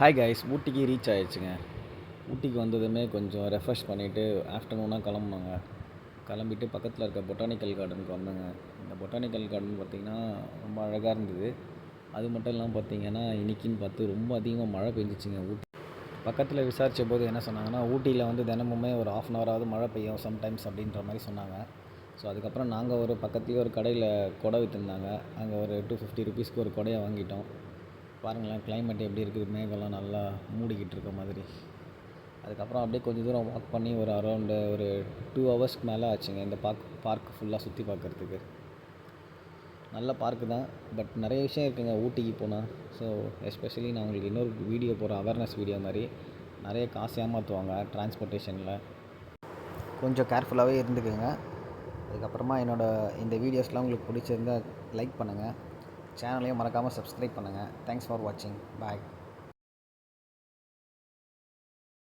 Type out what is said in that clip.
Hi guys, ஊட்டிக்கு reach ஆயிடுச்சுங்க. ஊட்டிக்கு வந்ததுமே கொஞ்சம் ரெஃப்ரெஷ் பண்ணிவிட்டு ஆஃப்டர்நூனாக கிளம்புனாங்க. கிளம்பிட்டு பக்கத்தில் இருக்க பொட்டானிக்கல் கார்டனுக்கு வந்தோங்க. இந்த பொட்டானிக்கல் கார்டன் பார்த்திங்கன்னா ரொம்ப அழகாக இருந்தது. அது மட்டும் இல்லாமல் பார்த்திங்கன்னா இன்றைக்கின்னு பார்த்து ரொம்ப அதிகமாக மழை பெஞ்சிச்சிங்க. ஊட்டி பக்கத்தில் விசாரித்த போது என்ன சொன்னாங்கன்னா, ஊட்டியில் வந்து தினமுமே ஒரு ½ அன் ஹவராவது மழை பெய்யும் சம்டைம்ஸ் அப்படின்ற மாதிரி சொன்னாங்க. ஸோ அதுக்கப்புறம் நாங்கள் ஒரு பக்கத்துலேயே ஒரு கடையில் கொடை விற்றுருந்தாங்க. அங்கே ஒரு 250 ருபீஸ்க்கு ஒரு கொடையை வாங்கிட்டோம். பாருங்களேன், கிளைமேட் எப்படி இருக்குது, மேகம்லாம் நல்லா மூடிக்கிட்டு இருக்க மாதிரி. அதுக்கப்புறம் அப்படியே கொஞ்சம் தூரம் வாக் பண்ணி ஒரு அரௌண்டு ஒரு 2 ஹவர்ஸ்க்கு மேலே ஆச்சுங்க இந்த பார்க் ஃபுல்லாக சுற்றி பார்க்குறதுக்கு. நல்ல பார்க்கு தான், பட் நிறைய விஷயம் இருக்குங்க ஊட்டிக்கு போனால். ஸோ எஸ்பெஷலி நான் உங்களுக்கு இன்னொரு வீடியோ போகிறேன், அவேர்னஸ் வீடியோ மாதிரி. நிறைய காசு ஏமாற்றுவாங்க டிரான்ஸ்போர்ட்டேஷனில், கொஞ்சம் கேர்ஃபுல்லாகவே இருந்துக்குங்க. அதுக்கப்புறமா இந்த வீடியோஸ்லாம் உங்களுக்கு பிடிச்சிருந்தால் லைக் பண்ணுங்கள், சேனலையும் மறக்காமல் சப்ஸ்கிரைப் பண்ணுங்கள். தேங்க்ஸ் ஃபார் வாட்சிங். பாய்.